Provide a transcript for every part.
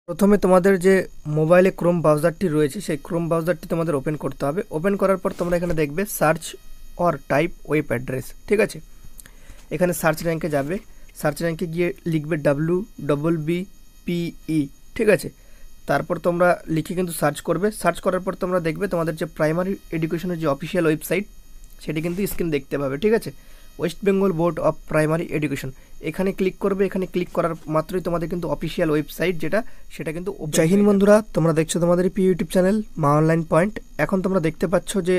প্রথমে তোমাদের যে মোবাইলে ক্রোম ব্রাউজারটি রয়েছে সেই ক্রোম ব্রাউজারটি তোমাদের ওপেন করতে হবে। ওপেন করার পর তোমরা এখানে দেখবে search or type web address, ঠিক আছে। এখানে সার্চ র্যাঙ্কে যাবে, সার্চ র্যাঙ্কে গিয়ে লিখবে WBBE, ঠিক আছে। তারপর তোমরা লিখে কিন্তু সার্চ করবে। সার্চ করার পর তোমরা দেখবে তোমাদের যে প্রাইমারি এডুকেশনের যে অফিসিয়াল ওয়েবসাইট সেটি কিন্তু স্ক্রিন দেখতে পাবে, ঠিক আছে। West Bengal board of primary education, এখানে ক্লিক করবে। এখানে ক্লিক করার মাত্রই তোমাদের কিন্তু অফিসিয়াল ওয়েবসাইট সেটা কিন্তু। জয় হিন্দ বন্ধুরা, তোমরা দেখছো তোমাদের ইউটিউব চ্যানেল মা অনলাইন পয়েন্ট। এখন তোমরা দেখতে পাচ্ছ যে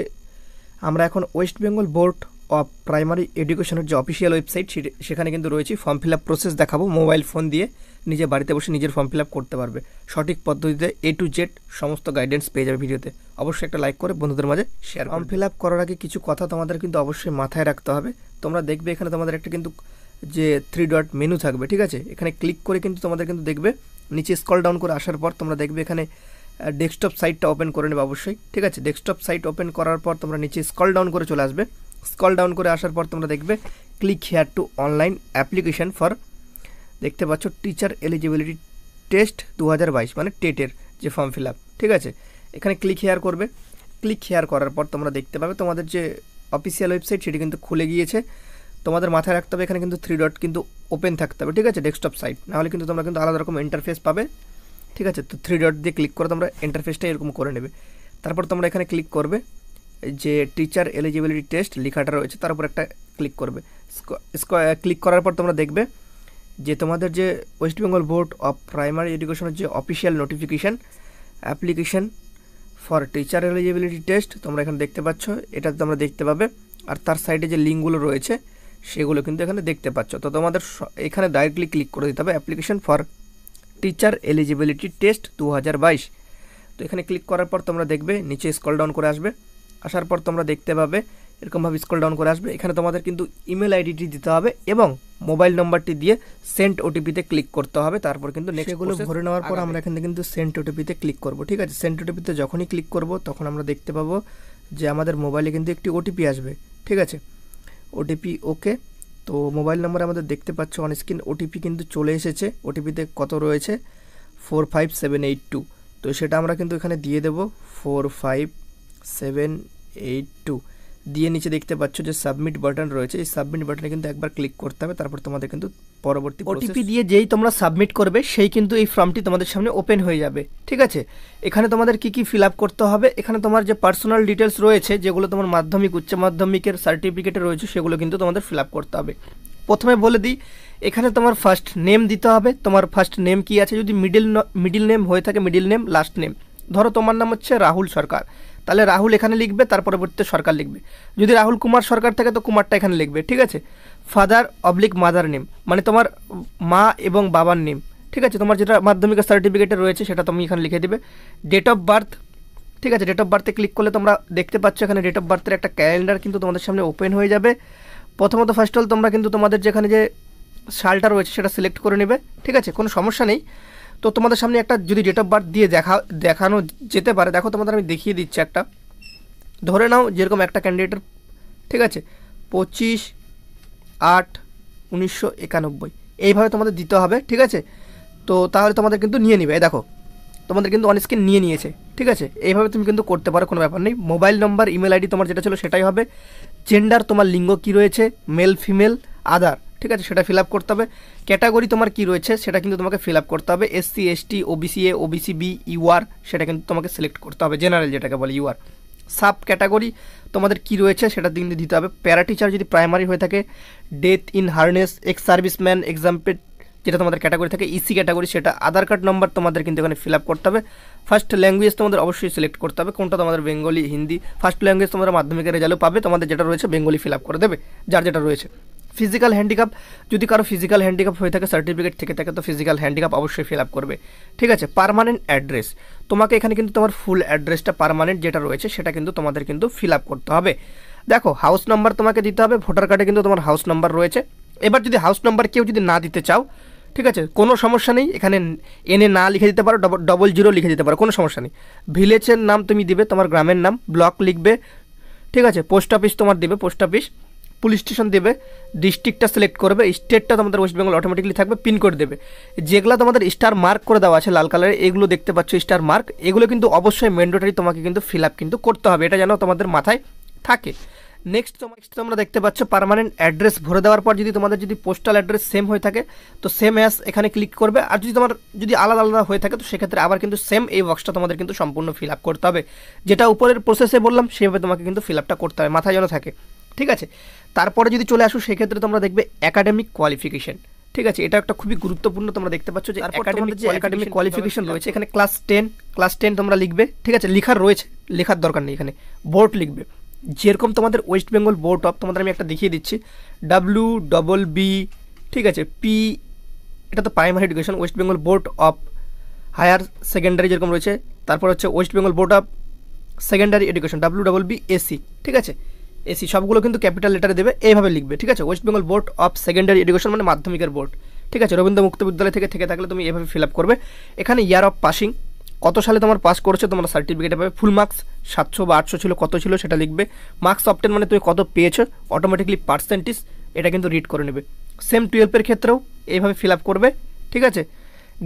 আমরা এখন West Bengal board of primary এডুকেশনের যে অফিসিয়াল ওয়েবসাইট সেখানে কিন্তু রয়েছে। ফর্ম ফিল আপ প্রসেস দেখাবো, মোবাইল ফোন দিয়ে নিজে বাড়িতে বসে নিজের ফর্ম ফিল আপ করতে পারবে সঠিক পদ্ধতিতে, A to Z সমস্ত গাইডেন্স পেয়ে যাবে ভিডিওতে। অবশ্যই একটা লাইক করে বন্ধুদের মাঝে শেয়ার। ফর্ম ফিল আপ করার আগে কিছু কথা তোমাদের কিন্তু অবশ্যই মাথায় রাখতে হবে। তোমরা দেখবে এখানে তোমাদের একটা কিন্তু যে 3 ডট মেনু থাকবে, ঠিক আছে। এখানে ক্লিক করে কিন্তু তোমাদের কিন্তু দেখবে নিচে স্ক্রল ডাউন করে আসার পর তোমরা দেখবে এখানে ডেস্কটপ সাইটটা ওপেন করে নেবে অবশ্যই, ঠিক আছে। ডেস্কটপ সাইট ওপেন করার পর তোমরা নিচে স্ক্রল ডাউন করে চলে আসবে। স্ক্রল ডাউন করে আসার পর তোমরা দেখবে click here two online application for, দেখতে পাচ্ছ টিচার এলিজিবিলিটি টেস্ট 2022 মানে টেটের যে ফর্ম ফিল আপ, ঠিক আছে। এখানে ক্লিক হেয়ার করবে। ক্লিক হেয়ার করার পর তোমরা দেখতে পাবে তোমাদের যে অফিসিয়াল ওয়েবসাইট সেটি কিন্তু খুলে গিয়েছে। তোমাদের মাথায় রাখতে হবে এখানে কিন্তু 3 ডট কিন্তু ওপেন থাকতে হবে, ঠিক আছে, ডেস্কটপ সাইট। নাহলে কিন্তু তোমরা কিন্তু আলাদা রকম ইন্টারফেস পাবে, ঠিক আছে। তো 3 ডট দিয়ে ক্লিক করে তোমরা ইন্টারফেসটা এরকম করে নেবে। তারপর তোমরা এখানে ক্লিক করবে, যে টিচার এলিজিবিলিটি টেস্ট লেখাটা রয়েছে তার উপর একটা ক্লিক করবে। ক্লিক করার পর তোমরা দেখবে যে তোমাদের যে West Bengal board of primary এডুকেশনের যে official notification application for teacher eligibility test তোমরা এখানে দেখতে পাচ্ছ, এটা তোমরা দেখতে পাবে। আর তার সাইডে যে লিঙ্কগুলো রয়েছে সেগুলো কিন্তু এখানে দেখতে পাচ্ছ। তো তোমাদের এখানে ডাইরেক্টলি ক্লিক করে দিতে হবে application for teacher eligibility test 2022। তো এখানে ক্লিক করার পর তোমরা দেখবে নিচে স্ক্রল ডাউন করে আসবে। আসার পর তোমরা দেখতে পাবে এরকমভাবে স্ক্রল ডাউন করে আসবে। এখানে তোমাদের কিন্তু ইমেল আইডিটি দিতে হবে এবং মোবাইল নম্বরটি দিয়ে সেন্ড ওটিপিতে ক্লিক করতে হবে। তারপর কিন্তু নেক্সটগুলো ভরে নেওয়ার পর আমরা এখানে কিন্তু সেন্ড ওটিপিতে ক্লিক করব, ঠিক আছে। সেন্ড ওটিপিতে যখনই ক্লিক করব তখন আমরা দেখতে পাবো যে আমাদের মোবাইলে কিন্তু একটি ওটিপি আসবে, ঠিক আছে। ওটিপি ওকে। তো মোবাইল নাম্বার আমাদের দেখতে পাচ্ছ অন স্ক্রিন ওটিপি কিন্তু চলে এসেছে। ওটিপিতে কত রয়েছে 45782। তো সেটা আমরা কিন্তু এখানে দিয়ে দেব 45782 দিয়ে নিচে দেখতে পাচ্ছ যে সাবমিট বাটন রয়েছে। এই সাবমিট বাটনে কিন্তু একবার ক্লিক করতে হবে। তারপর তোমাদের কিন্তু পরবর্তী ওটিপি দিয়ে যেই তোমরা সাবমিট করবে সেই কিন্তু এই ফর্মটি তোমাদের সামনে ওপেন হয়ে যাবে, ঠিক আছে। এখানে তোমাদের কি ফিল আপ করতে হবে, এখানে তোমার যে পার্সোনাল ডিটেলস রয়েছে যেগুলো তোমার মাধ্যমিক উচ্চ মাধ্যমিকের সার্টিফিকেটে রয়েছে সেগুলো কিন্তু তোমাদের ফিল আপ করতে হবে। প্রথমে বলে দিই এখানে তোমার ফার্স্ট নেম দিতে হবে। তোমার ফার্স্ট নেম কি আছে, যদি মিডিল নেম হয়ে থাকে মিডিল নেম, লাস্ট নেম। ধরো তোমার নাম হচ্ছে রাহুল সরকার, তাহলে রাহুল এখানে লিখবে, তার পরবর্তীতে সরকার লিখবে। যদি রাহুল কুমার সরকার থাকে তো কুমারটা এখানে লিখবে, ঠিক আছে। ফাদার অবলিক মাদার নেম মানে তোমার মা এবং বাবার নেম, ঠিক আছে। তোমার যেটা মাধ্যমিকের সার্টিফিকেটে রয়েছে সেটা তুমি এখানে লিখে দিবে। ডেট অফ বার্থ, ঠিক আছে। ডেট অফ বার্থে ক্লিক করলে তোমরা দেখতে পাচ্ছ এখানে ডেট অফ বার্থের একটা ক্যালেন্ডার কিন্তু তোমাদের সামনে ওপেন হয়ে যাবে। প্রথমত ফার্স্ট অল তোমরা কিন্তু তোমাদের যেখানে যে সালটা রয়েছে সেটা সিলেক্ট করে নেবে, ঠিক আছে, কোনো সমস্যা নেই। তো তোমাদের সামনে একটা যদি ডেট অফ বার্থ দিয়ে দেখানো যেতে পারে, দেখো তোমাদের আমি দেখিয়ে দিচ্ছি একটা। ধরে নাও যেরকম একটা ক্যান্ডিডেটের, ঠিক আছে, 25/8/1991 এইভাবে তোমাদের দিতে হবে, ঠিক আছে। তো তাহলে তোমাদের কিন্তু নিয়ে নিবে, দেখো তোমাদের কিন্তু অনস্ক্রিন নিয়ে নিয়েছে, ঠিক আছে। এইভাবে তুমি কিন্তু করতে পারো, কোনো ব্যাপার নেই। মোবাইল নম্বর ইমেল আইডি তোমার যেটা ছিল সেটাই হবে। জেন্ডার তোমার লিঙ্গ কি রয়েছে, মেল ফিমেল আদার, ঠিক আছে, সেটা ফিল আপ করতে হবে। ক্যাটাগরি তোমার কি রয়েছে সেটা কিন্তু তোমাকে ফিল আপ করতে হবে। SC ST OBC A OBC B UR সেটা কিন্তু তোমাকে সিলেক্ট করতে হবে, জেনারেল যেটাকে বলে UR। সাব ক্যাটাগরি তোমাদের কি রয়েছে সেটা কিন্তু দিতে হবে। প্যারা টিচার যদি প্রাইমারি হয়ে থাকে, death in harness, ex serviceman এক্সাম্পেড যেটা তোমাদের ক্যাটাগরি থাকে, EC ক্যাটাগরি সেটা। আধার কার্ড নম্বর তোমাদের কিন্তু এখানে ফিল আপ করতে হবে। ফার্স্ট ল্যাঙ্গুয়েজ তোমাদের অবশ্যই সিলেক্ট করতে হবে, কোনটা তোমাদের বেঙ্গলি হিন্দি। ফার্স্ট ল্যাঙ্গুয়েজ তোমরা মাধ্যমিকের রেজাল্টও পাবে, তোমাদের যেটা রয়েছে বেঙ্গলি ফিল আপ করে দেবে যার যেটা রয়েছে। ফিজিক্যাল হ্যান্ডিক্যাপ, যদি কারো ফিজিক্যাল হ্যান্ডিক্যাপ হয়ে থাকে সার্টিফিকেট থেকে থাকে তো ফিজিক্যাল হ্যান্ডিক্যাপ অবশ্যই ফিল আপ করবে, ঠিক আছে। পার্মানেন্ট অ্যাড্রেস তোমাকে এখানে কিন্তু তোমার ফুল অ্যাড্রেসটা পার্মানেন্ট যেটা রয়েছে সেটা কিন্তু তোমাদের কিন্তু ফিল আপ করতে হবে। দেখো হাউস নাম্বার তোমাকে দিতে হবে, ভোটার কার্ডে কিন্তু তোমার হাউস নাম্বার রয়েছে। এবার যদি হাউস নাম্বার কেউ যদি না দিতে চাও, ঠিক আছে, কোনো সমস্যা নেই, এখানে এনে না লিখে দিতে পারো, 00 লিখে দিতে পারো, কোনো সমস্যা নেই। ভিলেজের নাম তুমি দিবে, তোমার গ্রামের নাম, ব্লক লিখবে, ঠিক আছে। পোস্ট অফিস তোমার দিবে, পোস্ট অফিস। পুলিশ স্টেশন দেবে, ডিস্ট্রিক্টটা সিলেক্ট করবে, স্টেটটা তোমাদের ওয়েস্ট বেঙ্গল অটোমেটিকলি থাকবে, পিনকোড দেবে। যেগুলো তোমাদের স্টার মার্ক করে দেওয়া আছে লাল কালারে, এগুলো দেখতে পাচ্ছ স্টার মার্ক, এগুলো কিন্তু অবশ্যই ম্যান্ডেটরি তোমাকে কিন্তু ফিল আপ কিন্তু করতে হবে, এটা যেন তোমাদের মাথায় থাকে। নেক্সট তোমরা দেখতে পাচ্ছ পার্মানেন্ট অ্যাড্রেস ভরে দেওয়ার পর যদি তোমাদের যদি পোস্টাল অ্যাড্রেস সেম হয়ে থাকে তো সেম অ্যাস এখানে ক্লিক করবে, আর যদি তোমার যদি আলাদা আলাদা হয়ে থাকে তো সেক্ষেত্রে আবার কিন্তু সেম এই বক্সটা তোমাদের কিন্তু সম্পূর্ণ ফিল আপ করতে হবে, যেটা উপরের প্রসেসে বললাম সেভাবে তোমাকে কিন্তু ফিল আপটা করতে হবে, মাথায় যেন থাকে, ঠিক আছে। তারপরে যদি চলে আসো সেক্ষেত্রে তোমরা দেখবে একাডেমিক কোয়ালিফিকেশন, ঠিক আছে, এটা একটা খুবই গুরুত্বপূর্ণ। তোমরা দেখতে পাচ্ছ যে একাডেমিক কোয়ালিফিকেশন রয়েছে এখানে ক্লাস 10 তোমরা লিখবে, ঠিক আছে, লেখার রয়েছে, লেখার দরকার নেই, এখানে বোর্ড লিখবে, যেরকম তোমাদের ওয়েস্ট বেঙ্গল বোর্ড অফ, তোমাদের আমি একটা দেখিয়ে দিচ্ছি, WBB, ঠিক আছে, পি, এটা তো primary education, West Bengal board of higher secondary যেরকম রয়েছে, তারপর হচ্ছে West Bengal board of secondary education WBBAC, ঠিক আছে, এসি সবগুলো কিন্তু ক্যাপিটাল লেটারে দেবে, এইভাবে লিখবে, ঠিক আছে। West Bengal board of secondary education মানে মাধ্যমিকের বোর্ড, ঠিক আছে, রবীন্দ্র মুক্ত বিদ্যালয় থেকে থাকলে তুমি এভাবে ফিল আপ করবে। এখানে ইয়ার অফ পাসিং, কত সালে তোমার পাস করেছো তোমরা সার্টিফিকেটে পাবে, ফুল মার্কস 700 বা 800 ছিল, কত ছিল সেটা লিখবে, মার্কস অফটেন মানে তুমি কত পেয়েছো, অটোমেটিকলি পার্সেন্টেজ এটা কিন্তু রিড করে নেবে। সেম 12-এর ক্ষেত্রেও এইভাবে ফিল আপ করবে, ঠিক আছে।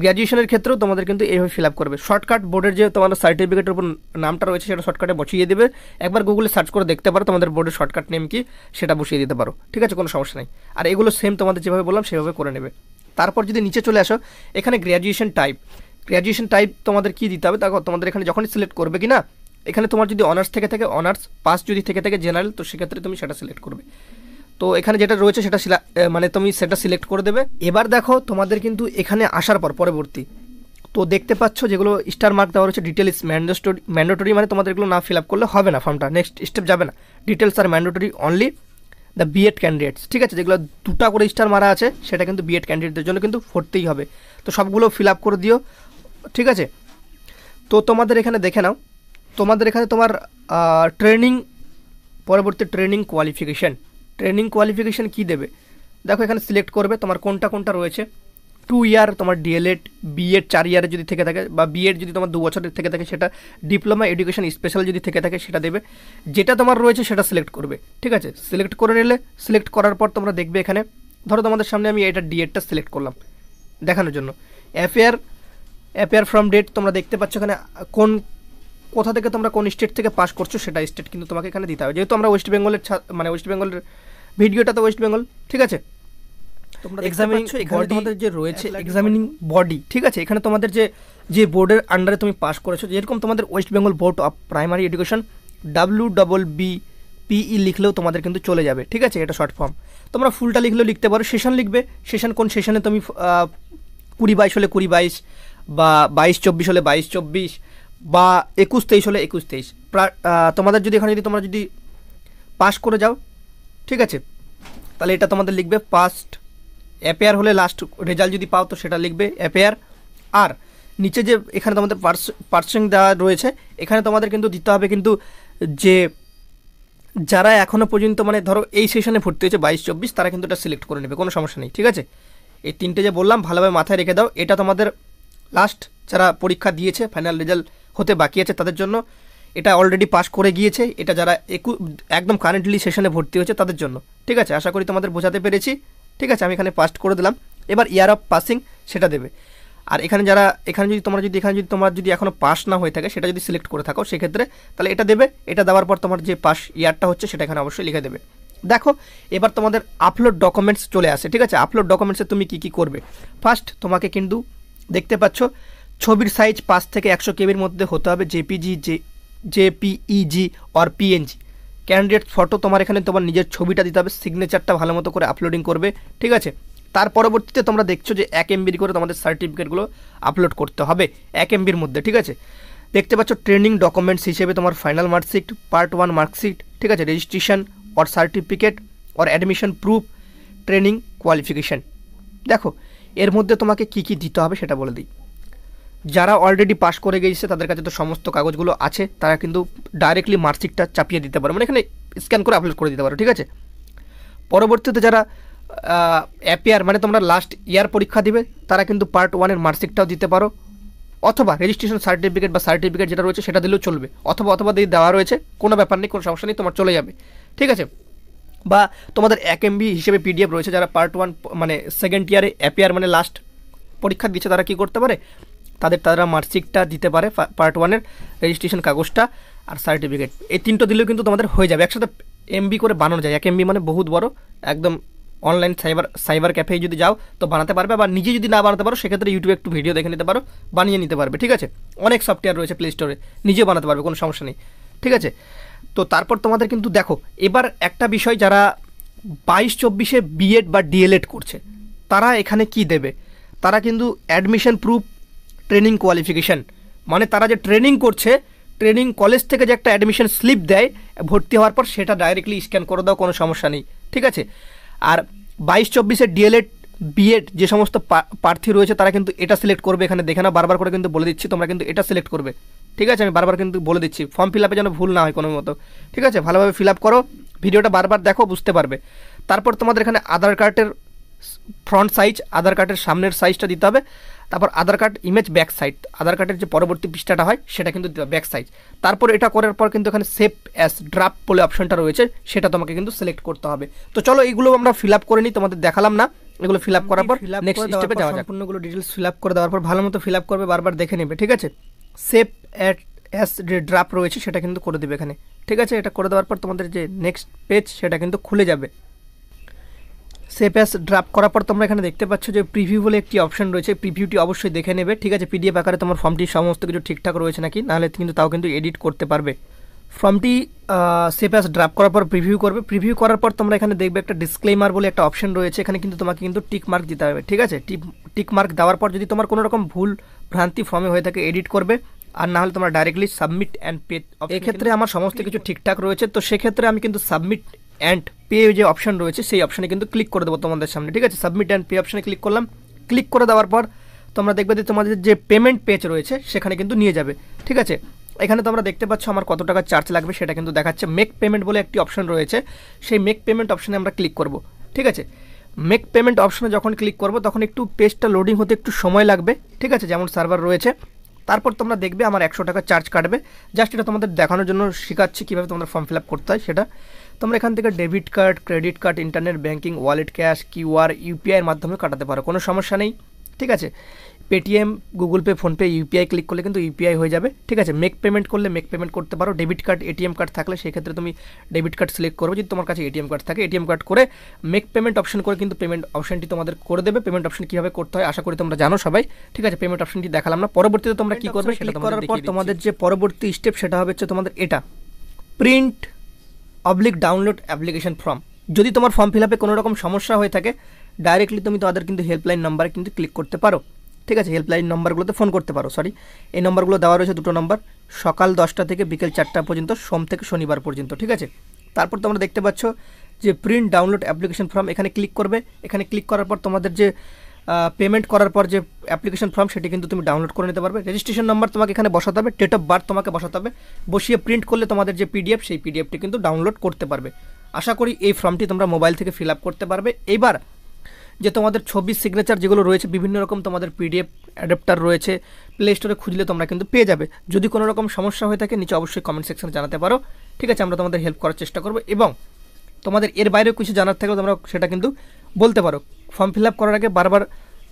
গ্র্যাজুয়েশনের ক্ষেত্রেও তোমাদের কিন্তু এইভাবে ফিল আপ করবে। শর্টকাট বোর্ডের যে তোমাদের সার্টিফিকেটের উপর নামটা রয়েছে সেটা শর্টকাটে বসিয়ে দেবে, একবার গুগলে সার্চ করে দেখতে পারো তোমাদের বোর্ডের শর্টকাট নেম কি, সেটা বসিয়ে দিতে পারো, ঠিক আছে, কোনো সমস্যা নেই। আর এগুলো সেম তোমাদের যেভাবে বললাম সেভাবে করে নেবে। তারপর যদি নিচে চলে আসো এখানে গ্র্যাজুয়েশন টাইপ তোমাদের কি দিতে হবে, দেখো তোমাদের এখানে যখনই সিলেক্ট করবে কি না, এখানে তোমার যদি অনার্স থেকে থাকে অনার্স, পাস যদি থেকে থাকে জেনারেল, তো সেক্ষেত্রে তুমি সেটা সিলেক্ট করবে। তো এখানে যেটা রয়েছে সেটা মানে তুমি সেটা সিলেক্ট করে দেবে। এবার দেখো তোমাদের কিন্তু এখানে আসার পর পরবর্তী তো দেখতে পাচ্ছ যেগুলো স্টার মার্ক দেওয়া রয়েছে, ডিটেলস ম্যান্ডেটরি, মানে তোমাদের এগুলো না ফিল আপ করলে হবে না, ফর্মটা নেক্সট স্টেপ যাবে না। Details are mandatory only the B Ed candidates, ঠিক আছে, যেগুলো 2টা করে স্টার মারা আছে সেটা কিন্তু বিএড ক্যান্ডিডেটদের জন্য কিন্তু ভরতেই হবে, তো সবগুলো ফিল আপ করে দিও, ঠিক আছে। তো তোমাদের এখানে দেখে নাও, তোমাদের এখানে তোমার ট্রেনিং, পরবর্তী ট্রেনিং কোয়ালিফিকেশান কী দেবে, দেখো এখানে সিলেক্ট করবে তোমার কোনটা রয়েছে। 2 ইয়ার তোমার ডিএলএড, বিএড 4 ইয়ারে যদি থেকে থাকে, বা বিএড যদি তোমার 2 বছরের থেকে থাকে সেটা, ডিপ্লোমা এডুকেশন স্পেশাল যদি থেকে থাকে সেটা দেবে, যেটা তোমার রয়েছে সেটা সিলেক্ট করবে, ঠিক আছে। সিলেক্ট করে নিলে, সিলেক্ট করার পর তোমরা দেখবে এখানে, ধরো তোমাদের সামনে আমি এটা ডিএডটা সিলেক্ট করলাম দেখানোর জন্য, অ্যাপিয়ার ফ্রম ডেট, তোমরা দেখতে পাচ্ছ এখানে কোথা থেকে তোমরা কোন স্টেট থেকে পাস করছো সেটা স্টেট কিন্তু তোমাকে এখানে দিতে হবে, যেহেতু আমরা ওয়েস্ট বেঙ্গলের ওয়েস্ট বেঙ্গলের ভিডিওটা তো ওয়েস্ট বেঙ্গল, ঠিক আছে। তোমরা এক্সামিনিং এখানে তোমাদের যে রয়েছে এক্সামিনিং বডি, ঠিক আছে, এখানে তোমাদের যে বোর্ডের আন্ডারে তুমি পাস করেছো, যেরকম তোমাদের West Bengal board of primary education WBBPE লিখলেও তোমাদের কিন্তু চলে যাবে, ঠিক আছে, এটা শর্ট ফর্ম। তোমরা ফুলটা লিখলেও লিখতে পারো, সেশন লিখবে, সেশন কোন সেশনে তুমি 20-22 হলে 20-22, বা 22-24 হলে 22-24, বা 21-23 হলে 21-23। তোমাদের যদি এখানে তোমরা যদি পাস করে যাও, ঠিক আছে, তাহলে এটা তোমাদের লিখবে পাস্ট, অ্যাপেয়ার হলে লাস্ট রেজাল্ট যদি পাও তো সেটা লিখবে অ্যাপেয়ার। আর নিচে যে এখানে তোমাদের পার্সেন্ট দেওয়া রয়েছে এখানে তোমাদের কিন্তু দিতে হবে কিন্তু যে যারা এখনও পর্যন্ত মানে ধরো এই সেশনে ভর্তি হয়েছে 22-24, তারা কিন্তু এটা সিলেক্ট করে নেবে, কোনো সমস্যা নেই, ঠিক আছে। এই 3টে যে বললাম ভালোভাবে মাথায় রেখে দাও, এটা তোমাদের লাস্ট যারা পরীক্ষা দিয়েছে ফাইনাল রেজাল্ট হতে বাকি আছে তাদের জন্য, এটা অলরেডি পাস করে গিয়েছে, এটা যারা একদম কারেন্টলি সেশনে ভর্তি হয়েছে তাদের জন্য, ঠিক আছে। আশা করি তোমাদের বোঝাতে পেরেছি, ঠিক আছে, আমি এখানে পাস করে দিলাম। এবার ইয়ার অফ পাসিং সেটা দেবে, আর এখানে যদি তোমার যদি এখনও পাস না হয়ে থাকে সেটা যদি সিলেক্ট করে থাকো সেক্ষেত্রে তাহলে এটা দেবে, এটা দেওয়ার পর তোমার যে পাস ইয়ারটা হচ্ছে সেটা এখানে অবশ্যই লিখে দেবে। দেখো এবার তোমাদের আপলোড ডকুমেন্টস চলে আসে, ঠিক আছে। আপলোড ডকুমেন্টসে তুমি কী করবে, ফার্স্ট তোমাকে কিন্তু দেখতে পাচ্ছ ছবির সাইজ 5 থেকে 100 কেবির মধ্যে হতে হবে, JPEG or PNG. Candidate photo তোমার এখানে তোমার নিজের ছবিটা দিতে হবে, সিগনেচারটা ভালো মতো করে আপলোডিং করবে, ঠিক আছে। তার পরবর্তীতে তোমরা দেখছো যে 1 MB করে তোমাদের সার্টিফিকেটগুলো আপলোড করতে হবে 1 MBর মধ্যে, ঠিক আছে। দেখতে পাচ্ছ ট্রেনিং ডকুমেন্টস হিসেবে তোমার ফাইনাল মার্কশিট, পার্ট 1 মার্কশিট, ঠিক আছে, registration or certificate or admission proof, training qualification. দেখো এর মধ্যে তোমাকে কী কী দিতে হবে সেটা বলে দিই। যারা অলরেডি পাস করে গিয়েছে তাদের কাছে তো সমস্ত কাগজগুলো আছে, তারা কিন্তু ডাইরেক্টলি মার্কশিটটা চাপিয়ে দিতে পারে, মানে এখানে স্ক্যান করে আপলোড করে দিতে পারো, ঠিক আছে। পরবর্তীতে যারা অ্যাপিয়ার মানে তোমরা লাস্ট ইয়ার পরীক্ষা দিবে তারা কিন্তু পার্ট 1-এর মার্কশিটটাও দিতে পারো, অথবা রেজিস্ট্রেশন সার্টিফিকেট বা সার্টিফিকেট যেটা রয়েছে সেটা দিলেও চলবে, অথবা দিয়ে দেওয়া রয়েছে, কোনো ব্যাপার নেই, কোনো সমস্যা নেই, তোমার চলে যাবে, ঠিক আছে। বা তোমাদের 1 MB হিসেবে PDF রয়েছে, যারা পার্ট 1 মানে সেকেন্ড ইয়ারে অ্যাপিয়ার মানে লাস্ট পরীক্ষা দিচ্ছে, তারা কি করতে পারে, তারা মার্কশিটটা দিতে পারে, পার্ট 1-এর রেজিস্ট্রেশন কাগজটা আর সার্টিফিকেট, এই 3টো দিলেও কিন্তু তোমাদের হয়ে যাবে। একসাথে MB করে বানানো যায়, 1 MB মানে বহুত বড়, একদম অনলাইন সাইবার ক্যাফে যদি যাও তো বানাতে পারবে, বা নিজে যদি না বানাতে পারো সেক্ষেত্রে ইউটিউবে একটু ভিডিও দেখে নিতে পারো, বানিয়ে নিতে পারবে। ঠিক আছে, অনেক সফটওয়্যার রয়েছে প্লে স্টোরে, নিজেও বানাতে পারবে, কোনো সমস্যা নেই। ঠিক আছে, তো তারপর তোমাদের কিন্তু দেখো এবার একটা বিষয়, যারা 22-24-এ বিএড বা ডিএলএড করছে তারা এখানে কি দেবে, তারা কিন্তু অ্যাডমিশন প্রুফ, ট্রেনিং কোয়ালিফিকেশান, মানে তারা যে ট্রেনিং করছে, ট্রেনিং কলেজ থেকে যে একটা অ্যাডমিশন স্লিপ দেয় ভর্তি হওয়ার পর, সেটা ডাইরেক্টলি স্ক্যান করে দাও, কোনো সমস্যা নেই। ঠিক আছে, আর 22-24-এর ডিএলএড বিএড যে সমস্ত প্রার্থী রয়েছে তারা কিন্তু এটা সিলেক্ট করবে, এখানে দেখে না, বারবার করে কিন্তু বলে দিচ্ছি, তোমরা কিন্তু এটা সিলেক্ট করবে। ঠিক আছে, আমি বারবার কিন্তু বলে দিচ্ছি, ফর্ম ফিল আপে যেন ভুল না হয় কোনো মতো। ঠিক আছে, ভালোভাবে ফিল আপ করো, ভিডিওটা বারবার দেখো, বুঝতে পারবে। তারপর তোমাদের এখানে আধার কার্ডের ফ্রন্ট সাইজ, আধার কার্ডের সামনের সাইজটা দিতে হবে, তারপর আধার কার্ড ইমেজ ব্যাক সাইড, আধার কার্ডের যে পরবর্তী পৃষ্ঠাটা হয় সেটা কিন্তু দিতে হবে ব্যাক সাইজ। তারপর এটা করার পর কিন্তু এখানে সেভ অ্যাজ ড্রাফট বলে অপশনটা রয়েছে, সেটা তোমাকে কিন্তু সিলেক্ট করতে হবে। তো চলো এইগুলো আমরা ফিল আপ করে নিই, তোমাদের দেখালাম না, এগুলো ফিল আপ করার পর নেক্সট স্টেপে যাওয়া যাক। সম্পূর্ণগুলো ডিটেলস ফিল আপ করে দেওয়ার পর ভালো মতো ফিল আপ করবে, বারবার দেখে নেবে। ঠিক আছে, সেভ অ্যাজ যে ড্রাফট রয়েছে সেটা কিন্তু করে দেবে এখানে। ঠিক আছে, এটা করে দেওয়ার পর তোমাদের যে নেক্সট পেজ সেটা কিন্তু খুলে যাবে। সেভ অ্যাজ ড্রাফট করার পর তোমরা এখানে দেখতে পাচ্ছ যে প্রিভিউ বলে একটি অপশন রয়েছে, প্রিভিউটি অবশ্যই দেখে নেবে। ঠিক আছে, PDF আকারে তোমার ফর্মটি সমস্ত কিছু ঠিকঠাক রয়েছে নাকি, নাহলে কিন্তু তাও কিন্তু এডিট করতে পারবে। ফর্মটি সেভ অ্যাজ ড্রাফট করার পর প্রিভিউ করবে, প্রিভিউ করার পর তোমরা এখানে দেখবে একটা ডিসক্লেমার বলে একটা অপশন রয়েছে, এখানে কিন্তু তোমাকে কিন্তু টিক মার্ক দিতে হবে। ঠিক আছে, টিক মার্ক দেওয়ার পর যদি তোমার কোনো রকম ভুল ভ্রান্তি ফর্মে হয়ে থাকে এডিট করবে, আর না হলে তোমরা ডাইরেক্টলি সাবমিট অ্যান্ড পে। এক্ষেত্রে আমার সমস্ত কিছু ঠিকঠাক রয়েছে, তো সেক্ষেত্রে আমি কিন্তু সাবমিট অ্যান্ড পে যে অপশন রয়েছে সেই অপশানে কিন্তু ক্লিক করে দেবো তোমাদের সামনে। ঠিক আছে, সাবমিট অ্যান্ড পে অপশানে ক্লিক করলাম, ক্লিক করে দেওয়ার পর তোমরা দেখবে যে তোমাদের যে পেমেন্ট পেজ রয়েছে সেখানে কিন্তু নিয়ে যাবে। ঠিক আছে, এখানে তোমরা দেখতে পাচ্ছ আমার কত টাকা চার্জ লাগবে সেটা কিন্তু দেখাচ্ছে। মেক পেমেন্ট বলে একটি অপশন রয়েছে, সেই মেক পেমেন্ট অপশানে আমরা ক্লিক করব। ঠিক আছে, মেক পেমেন্ট অপশানে যখন ক্লিক করব তখন একটু পেজটা লোডিং হতে একটু সময় লাগবে। ঠিক আছে, যেমন সার্ভার রয়েছে। তারপর তোমরা দেখবে আমার 100 টাকা চার্জ কাটবে, জাস্ট এটা তোমাদের দেখানোর জন্য শেখাচ্ছি কীভাবে তোমরা ফর্ম ফিল আপ করতে হয় সেটা। তোমরা এখান থেকে debit card, credit card, internet banking, wallet, cash, QR, ইউপিআইয়ের মাধ্যমে কাটাতে পারো, কোনো সমস্যা নেই। ঠিক আছে, Paytm, Google Pay, PhonePe, UPI click করলে কিন্তু ইউপিআই হয়ে যাবে। ঠিক আছে, মেক পেমেন্ট করলে মেক পেমেন্ট করতে পারো। ডেবিট কার্ড, এটিএম কার্ড থাকলে সেক্ষেত্রে তুমি ডেবিট কার্ড সিলেক্ট করবে, যদি তোমার কাছে এটিএম কার্ড থাকে এটিএম কার্ড করে মেক পেমেন্ট অপশন করে কিন্তু পেমেন্ট অপশনটি তোমাদের করে দেবে। পেমেন্ট অপশন কীভাবে করতে হয় আশা করি তোমরা জানো সবাই। ঠিক আছে, পেমেন্ট অপশনটি দেখালাম না, পরবর্তীতে তোমরা কী করবে সেটা করার পর তোমাদের যে পরবর্তী স্টেপ সেটা হচ্ছে তোমাদের এটা প্রিন্ট ডাউনলোড অ্যাপ্লিকেশন ফর্ম। যদি তোমার ফর্ম ফিল আপে কোনো রকম সমস্যা হয়ে থাকে ডাইরেক্টলি তুমি তাদের কিন্তু হেল্পলাইন নাম্বারে কিন্তু ক্লিক করতে পারো। ঠিক আছে, হেল্পলাইন নাম্বারগুলোতে ফোন করতে পারো। এই নম্বরগুলো দেওয়া রয়েছে, দুটো নম্বর, সকাল 10টা থেকে বিকেল 4টা পর্যন্ত, সোম থেকে শনিবার পর্যন্ত। ঠিক আছে, তারপর তোমরা দেখতে পাচ্ছ যে প্রিন্ট ডাউনলোড অ্যাপ্লিকেশন ফর্ম, এখানে ক্লিক করবে। এখানে ক্লিক করার পর তোমাদের যে পেমেন্ট করার পর যে অ্যাপ্লিকেশন ফর্ম সেটি কিন্তু তুমি ডাউনলোড করে নিতে পারবে। রেজিস্ট্রেশন নাম্বার তোমাকে এখানে বসাতে হবে, ডেট অফ বার্থ তোমাকে বসাতে হবে, বসিয়ে প্রিন্ট করলে তোমাদের যে পিডিএফ সেই পিডিএফটি কিন্তু ডাউনলোড করতে পারবে। আশা করি এই ফর্মটি তোমরা মোবাইল থেকে ফিল আপ করতে পারবে। এইবার যে তোমাদের ছবি, সিগনেচার যেগুলো রয়েছে, বিভিন্ন রকম তোমাদের পিডিএফ অ্যাডাপ্টার রয়েছে, প্লে স্টোরে খুঁজলে তোমরা কিন্তু পেয়ে যাবে। যদি কোনো রকম সমস্যা হয়ে থাকে নিচে অবশ্যই কমেন্ট সেকশনে জানাতে পারো। ঠিক আছে, আমরা তোমাদের হেল্প করার চেষ্টা করবো, এবং তোমাদের এর বাইরেও কিছু জানার থাকলেও তোমরা সেটা কিন্তু বলতে পারো। ফর্ম ফিল আপ করার আগে বারবার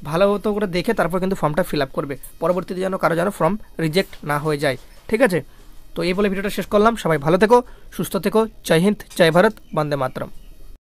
ভালো মতো করে দেখে তারপর কিন্তু ফর্মটা ফিল আপ করবে, পরবর্তীতে যেন কারো যেন ফর্ম রিজেক্ট না হয়ে যায়। ঠিক আছে, তো এই বলে ভিডিওটা শেষ করলাম। সবাই ভালো থেকো, সুস্থ থেকো। জয় হিন্দ, জয় ভারত, বন্দে মাতরম।